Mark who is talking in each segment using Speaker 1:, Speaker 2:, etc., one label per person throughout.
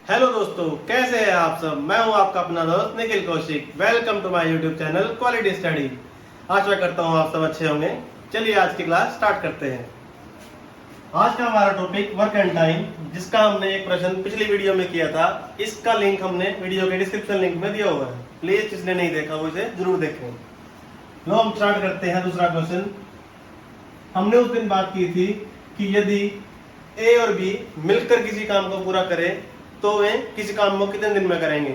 Speaker 1: Hello दोस्तों, कैसे हैं आप सब। मैं हूं आपका अपना दोस्त Nikhil Kaushik. Welcome to my YouTube channel quality study. आशा करता हूं आप सब अच्छे होंगे। चलिए आज की क्लास स्टार्ट करते हैं। आज का हमारा टॉपिक वर्क एंड टाइम, जिसका हमने एक प्रश्न पिछली वीडियो में किया था। इसका लिंक हमने वीडियो के डिस्क्रिप्शन लिंक में दिया हुआ है। प्लीज जिसने नहीं देखा वो इसे जरूर देखें। लो हम स्टार्ट करते हैं दूसरा क्वेश्चन। हमने उस दिन बात की थी कि यदि ए और बी मिलकर किसी काम को पूरा करें तो वे किसी काम को कितने दिन में करेंगे।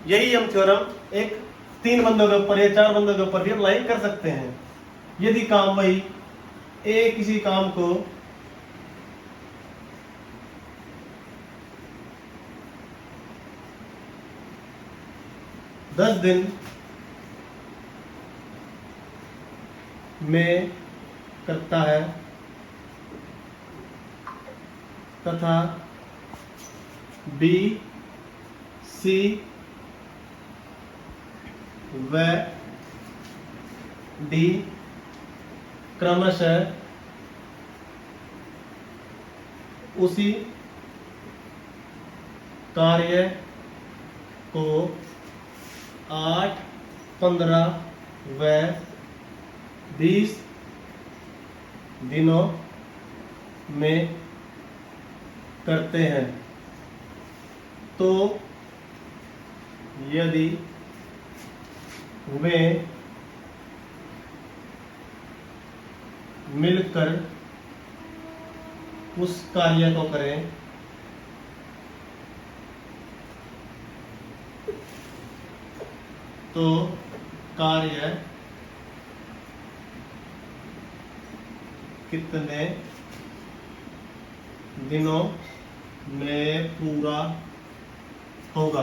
Speaker 1: यही हम थ्योरम एक 3 बंदों के ऊपर या 4 बंदों के ऊपर भी अप्लाई कर सकते हैं। यदि काम वही ए किसी काम को 10 दिन में करता है तथा बी, सी व डी क्रमशः उसी कार्य को 8, 15 व 20 दिनों में करते हैं, तो यदि वे मिलकर उस कार्य को करें तो कार्य कितने दिनों में पूरा होगा।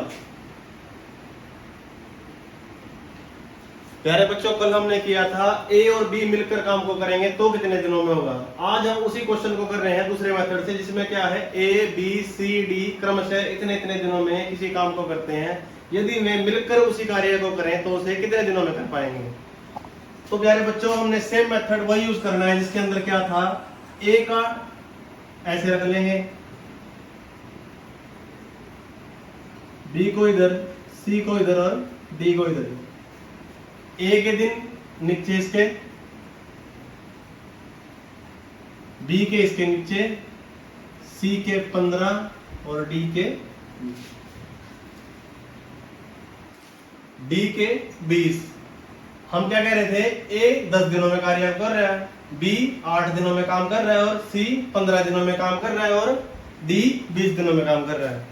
Speaker 1: प्यारे बच्चों, कल हमने किया था ए और बी मिलकर काम को करेंगे तो कितने दिनों में होगा। आज हम उसी क्वेश्चन को कर रहे हैं दूसरे मेथड से, जिसमें क्या है ए बी सी डी क्रमशः इतने इतने दिनों में किसी काम को करते हैं। यदि वे मिलकर उसी कार्य को करें तो उसे कितने दिनों में कर पाएंगे। तो प्यारे बच्चों, हमने सेम मेथड वही यूज करना है जिसके अंदर क्या था, ए का ऐसे रख लेंगे, बी को इधर, सी को इधर और डी को इधर। ए के दिन नीचे इसके, बी के इसके नीचे, सी के 15 और डी के 20। हम क्या कह रहे थे, ए 10 दिनों में कार्य कर रहा है, बी 8 दिनों में काम कर रहा है और सी 15 दिनों में काम कर रहा है और डी 20 दिनों में काम कर रहा है।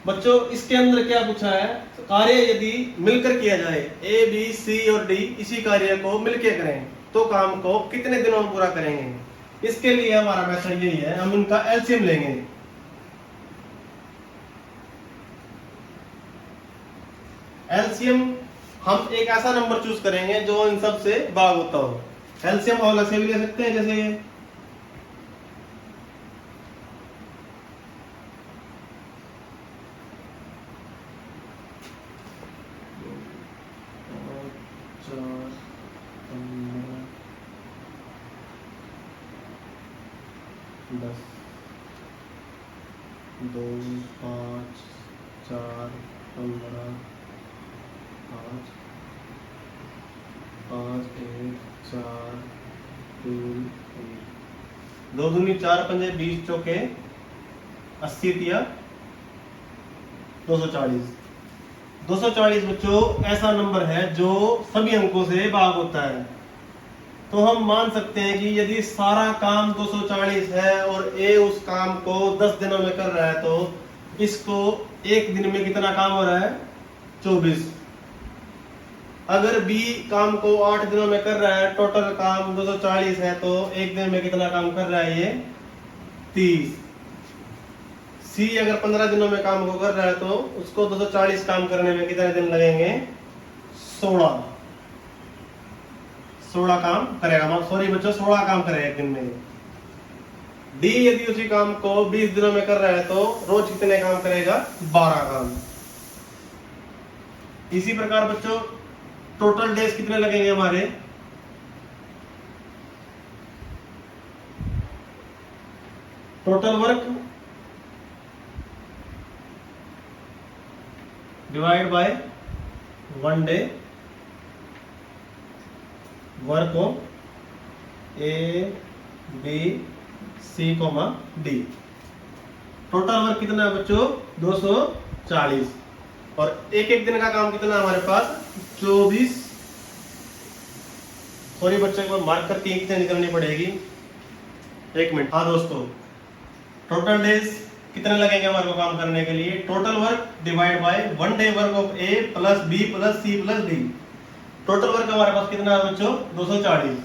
Speaker 1: बच्चों, इसके अंदर क्या पूछा है, कार्य यदि मिलकर किया जाए, ए बी सी और डी इसी कार्य को मिलकर करें तो काम को कितने दिनों में पूरा करेंगे। इसके लिए हमारा मेथड यही है, हम इनका एलसीएम लेंगे। एलसीएम हम एक ऐसा नंबर चूज करेंगे जो इन सब से भाग होता हो। एलसीएम हम अलग से भी ले सकते हैं, जैसे ये 10, 2, 5, 4, 15, 5, 1, 4, 3, 2 दूनी 4, 5, 20 चौके 80 या 240। 240 बच्चों ऐसा नंबर है जो सभी अंकों से भाग होता है। तो हम मान सकते हैं कि यदि सारा काम 240 है और ए उस काम को 10 दिनों में कर रहा है तो इसको एक दिन में कितना काम हो रहा है, 24। अगर बी काम को 8 दिनों में कर रहा है, टोटल काम 240 है, तो एक दिन में कितना काम कर रहा है, ये 30। सी अगर 15 दिनों में काम को कर रहा है तो उसको 240 काम करने में कितने दिन लगेंगे, 16 काम करेगा। सॉरी बच्चों, 16 काम करेगा एक दिन में। डी यदि उसी काम को 20 दिनों में कर रहा है तो रोज कितने काम करेगा, 12 काम। इसी प्रकार बच्चों टोटल डेज कितने लगेंगे हमारे, total work divide by 1 day work of A B C comma D. Total work कितना है बच्चों? 240। और एक एक दिन का काम कितना है हमारे पास? 24। सॉरी बच्चों को मार्क करके कितने निकलनी पड़ेगी? 1 मिनट। हाँ दोस्तों, टोटल डेज कितने लगेंगे हमारे को काम करने के लिए? Total work divide by 1 day work of A plus B plus C plus D. Total work हमारे पास कितना है बच्चों? 240।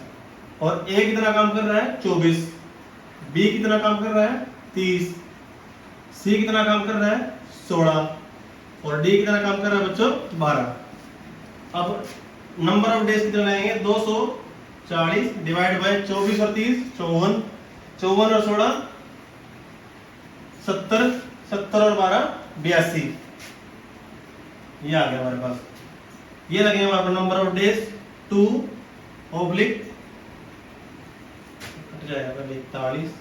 Speaker 1: और ए कितना काम कर रहा है? 24। बी कितना काम कर रहा है? 30। सी कितना काम कर रहा है? 16। और डी कितना काम कर रहा है बच्चों? 12। अब नंबर ऑफ डेज कितने लगेंगे? 240 डिवाइड बाय 24 और 30 54। 54 और 16 70। 70 और 12 82। ये आ गया हमारे पास। ये लगेगा हमारे number of days 2 oblique cut जाएगा 41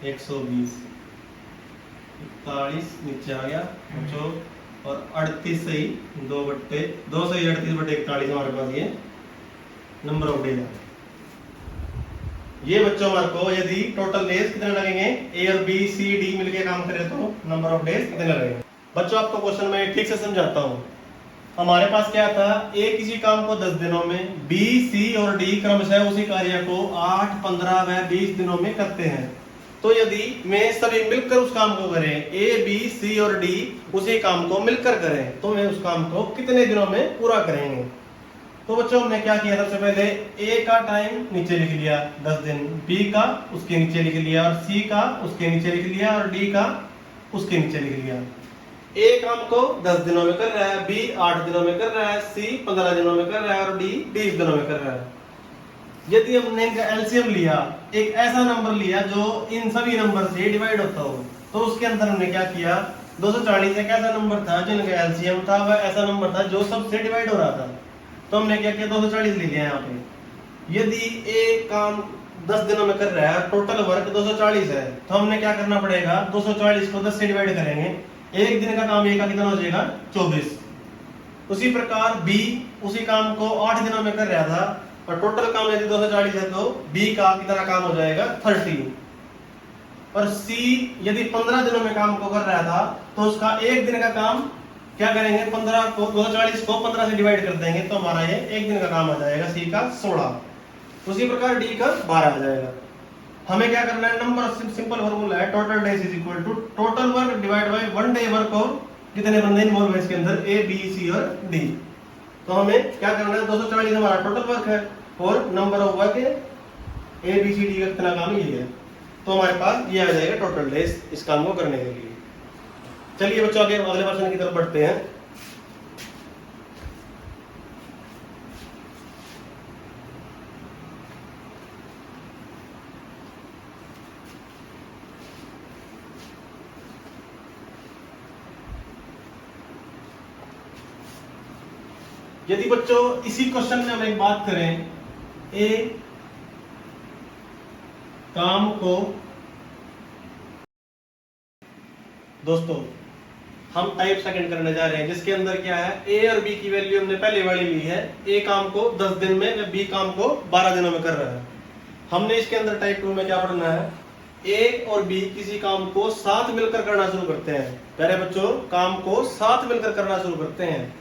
Speaker 1: 120 41 नीचे आ गया बच्चों। और 38 सही 2 सही 38/41 हमारे पास ये नंबर ऑफ डेज है। ये बच्चों हमारे को यदि टोटल डेज कितने लगेंगे? ए और बी सी डी मिलके काम करें तो नंबर ऑफ डेज कितने लगेंगे? बच्चों आपको क्वेश्चन में ठीक से समझाता हूँ। हमारे पास क्या था? ए किसी काम को 10 दिनों में, बी सी और डी क्रमशः उसी कार्य को 8 15 व 20 दिनों में करते हैं। तो यदि मैं सभी मिलकर उस काम को करें, ए बी सी और डी उसी काम को मिलकर करें, तो मैं उस काम को कितने दिनों में पूरा करेंगे? तो बच्चों हमने क्या किया? सबसे पहले ए का टाइम नीचे लिख लिया 10 दिन, बी का उसके नीचे लिख लिया, और सी का उसके नीचे लिख लिया, और डी का उसके नीचे लिख लिया। ए काम को 10 दिनों में कर रहा है, बी 8 दिनों में कर रहा है, सी 15 दिनों में कर रहा है, और डी 20 दिनों में कर रहा है। यदि हमने इनका एलसीएम लिया, एक ऐसा नंबर लिया जो इन सभी नंबर से डिवाइड होता हो, तो उसके अंदर हमने क्या किया? 240 एक ऐसा नंबर था जिनका एलसीएम था, वह ऐसा नंबर था जो सबसे डिवाइड हो रहा था। तो हमने क्या किया? 240 ले लिया यहाँ पे। यदि ए काम 10 दिनों में कर रहा है, टोटल वर्क 240 है, तो हमने क्या करना पड़ेगा? 240 को 10 से डिवाइड करेंगे, एक दिन का काम ए का कितना हो जाएगा? 24। उसी प्रकार बी उसी काम को 8 दिनों में कर रहा था, और टोटल काम यदि 240 है तो बी का कितना काम हो जाएगा? 30। और सी यदि 15 दिनों में काम को कर रहा था, तो उसका एक दिन का काम क्या करेंगे? 15 को 240 को 15 से डिवाइड कर देंगे, तो हमारा ये एक दिन का काम आ जाएगा सी का 16। उसी प्रकार डी का 12 आ जाएगा। हमें क्या करना है? नंबर सिंपल फॉर्मूला है, total days is equal to total work divide by 1 day work और कितने बंदे इन्वॉल्व है इसके अंदर? ए बी सी और डी। तो हमें क्या करना है? 240 हमारा टोटल वर्क है, और number of work A B C D का कितना काम ये है। तो हमारे पास ये आ जाएगा टोटल डेज इस काम को करने के लिए। चलिए बच्चों आगे अगले क्वेश्चन की तरफ बढ़ते हैं। यदि बच्चों इसी क्वेश्चन में हम एक बात करें, ए काम को, दोस्तों हम टाइप सेकंड करने जा रहे हैं, जिसके अंदर क्या है? ए और बी की वैल्यू हमने पहले वाली ली है। ए काम को 10 दिन में, बी काम को 12 दिनों में कर रहा है। हमने इसके अंदर टाइप 2 में क्या पढ़ना है? ए और बी किसी काम को साथ मिलकर करना शुरू करते हैं। प्यारे बच्चों, काम को साथ मिलकर करना शुरू करते हैं।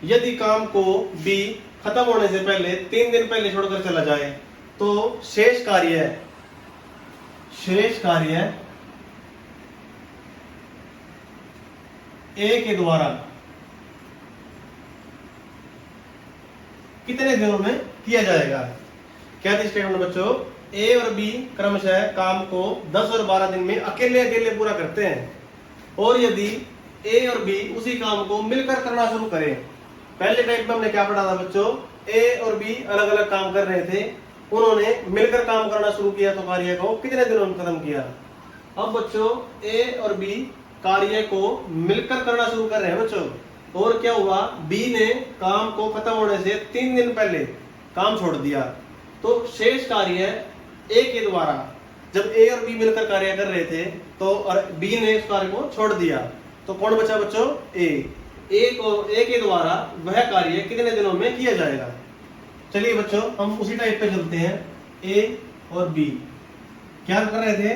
Speaker 1: यदि काम को बी खत्म होने से पहले 3 दिन पहले छोड़कर चला जाए, तो शेष कार्य ए के द्वारा कितने दिनों में किया जाएगा? क्या थी स्टेटमेंट बच्चों? ए और बी क्रमशः काम को 10 और 12 दिन में अकेले अकेले पूरा करते हैं। और यदि ए और बी उसी काम को मिलकर करना शुरू करें, पहले टाइप में हमने क्या पढ़ा था बच्चों? ए और बी अलग अलग काम कर रहे थे, उन्होंने मिलकर काम करना शुरू किया, तो कार्य को कितने दिनों में खत्म किया? अब बच्चों ए और बी कार्य को मिलकर करना शुरू कर रहे हैं बच्चों, और क्या हुआ? बी ने काम को खत्म होने से 3 दिन पहले काम छोड़ दिया, तो शेष कार्य ए के द्वारा, जब ए और बी मिलकर कार्य कर रहे थे तो और बी ने इस कार्य को छोड़ दिया, तो कौन बचा बच्चों? ए। ए के द्वारा वह कार्य कितने दिनों में किया जाएगा। चलिए बच्चों हम उसी टाइप पे चलते हैं। ए और बी क्या कर रहे थे,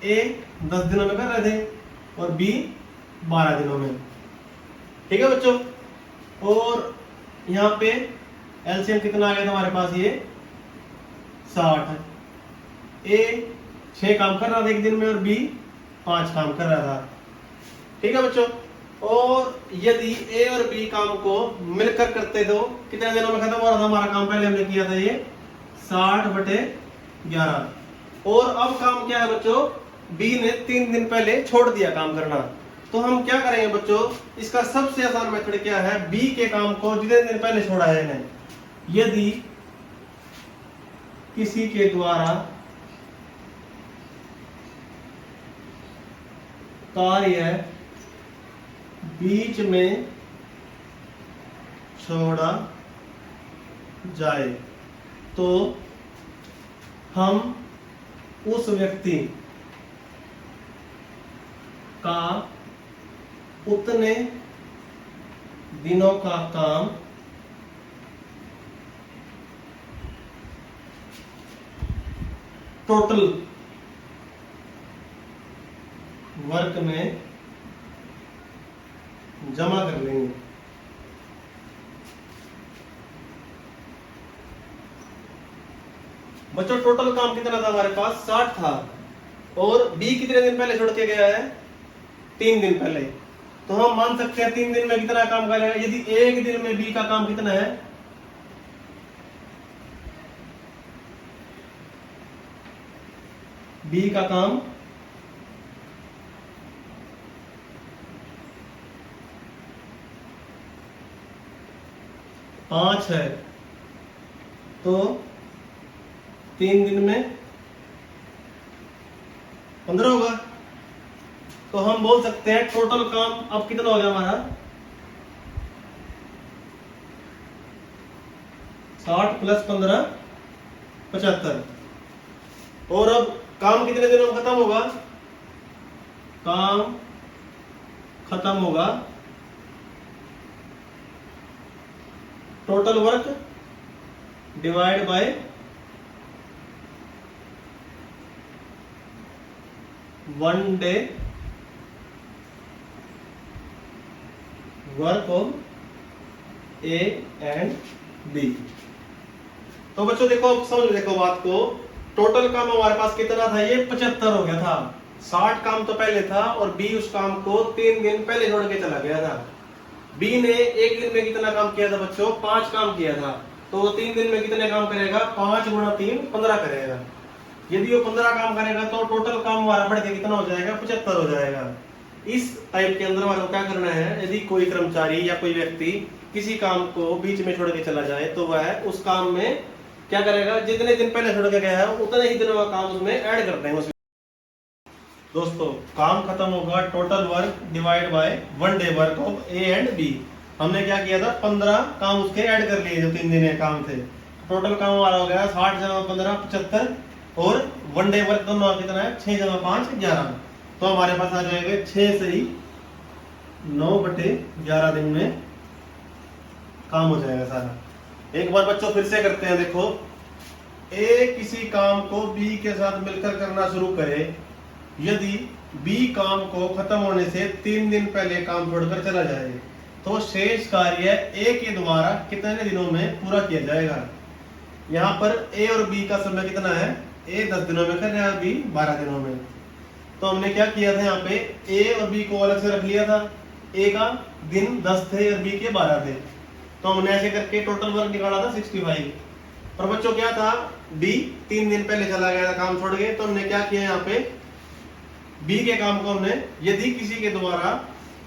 Speaker 1: ए 10 दिनों में कर रहे थे और बी 12 दिनों में। ठीक है बच्चों, और यहाँ पे एलसीएम कितना आ गया था हमारे पास, ये 60। ए 6 काम कर रहा था एक दिन में और बी 5 काम कर रहा था। ठीक है बच्चों, और यदि ए और बी काम को मिलकर करते तो कितने दिनों में खत्म हो रहा था हमारा काम। पहले हमने किया था ये 60/11। और अब काम क्या है बच्चों, बी ने 3 दिन पहले छोड़ दिया काम करना। तो हम क्या करेंगे बच्चों, इसका सबसे आसान मेथड क्या है, बी के काम को जितने दिन पहले छोड़ा है इन्हें, यदि किसी के द्वारा कार्य बीच में छोड़ा जाए तो हम उस व्यक्ति का उतने दिनों का काम टोटल वर्क में जमा कर लेंगे। बच्चों टोटल काम कितना था हमारे पास, 60 था, और बी कितने दिन पहले छोड़ के गया है, 3 दिन पहले। तो हम मान सकते हैं 3 दिन में कितना काम करेगा। यदि एक दिन में बी का काम कितना है, बी का काम 5 है, तो 3 दिन में 15 होगा। तो हम बोल सकते हैं टोटल काम अब कितना हो गया हमारा, 60 + 15 75। और अब काम कितने दिनों में खत्म होगा, काम खत्म होगा total work divide by 1 day work of A and B. तो बच्चों देखो समझ देखो बात को, टोटल काम हमारे पास कितना था, ये 75 हो गया था। 60 काम तो पहले था और बी उस काम को 3 दिन पहले छोड़ के चला गया था। बी ने एक दिन में कितना काम किया था बच्चों, 5 काम किया था। तो 3 दिन में कितने काम करेगा, 5 × 3 15 करेगा। यदि वो 15 काम करेगा तो टोटल काम हमारा बढ़ के कितना हो जाएगा, 75 हो जाएगा। इस टाइप के अंदर वालों क्या करना है, यदि कोई कर्मचारी या कोई व्यक्ति किसी काम को बीच में छोड़ के चला जाए तो वह उस काम में क्या करेगा, जितने दिन पहले छोड़ के गया है उतने ही दिनों का काम उसमें ऐड करते हैं। दोस्तों काम खत्म होगा total work divide by 1 day work of A and B. हमने क्या किया था, 15 काम उसके ऐड कर लिए जो 3 दिन के काम थे। टोटल काम हमारा हो गया 60 × 15 75, और 1 डे वर्क दोनों कितना है, 6 × 5 11। तो हमारे पास आ जाएगा 6 से ही 9/11 दिन में काम हो जाएगा सारा। एक बार बच्चों फिर से करते हैं। देखो ए किसी काम को बी के साथ मिलकर करना शुरू करे, यदि बी काम को खत्म होने से 3 दिन पहले काम छोड़कर चला जाए तो शेष कार्य ए के द्वारा कितने दिनों में पूरा किया जाएगा। यहाँ पर ए और बी का समय कितना है, ए 10 दिनों में कर रहा है, बी 12 दिनों में। तो हमने क्या किया था, यहाँ पे ए और बी को अलग से रख लिया था। ए का दिन 10 थे और बी के 12 थे, तो हमने ऐसे करके टोटल वर्क निकाला था 65। पर बच्चों क्या था, बी 3 दिन पहले चला गया था काम छोड़ के, तो हमने क्या किया, यहाँ पे बी के काम को हमने यदि किसी के द्वारा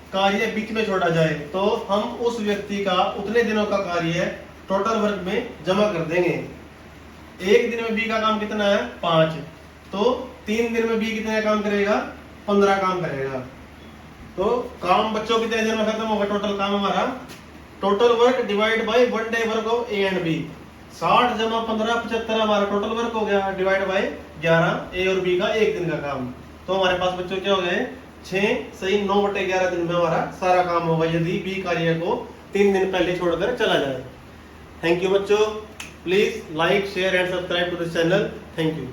Speaker 1: कार्य बीच में छोड़ा जाए तो हम उस व्यक्ति का उतने दिनों का कार्य टोटल वर्क में जमा कर देंगे। एक दिन में बी का काम कितना है, 5, तो 3 दिन में बी कितने काम करेगा, 15 काम करेगा। तो काम बच्चों कितने दिन में खत्म होगा, टोटल काम हमारा, total work divide by 1 day work of A and B. 60 × 15 75 हमारा टोटल वर्क हो गया, डिवाइड बाय 11 ए और बी का एक दिन का काम। तो हमारे पास बच्चों क्या हो गए, 6 सही 9/11 दिन में हमारा सारा काम होगा यदि बी कार्य को 3 दिन पहले छोड़कर चला जाए। थैंक यू बच्चों, please like share and subscribe to this channel. Thank you.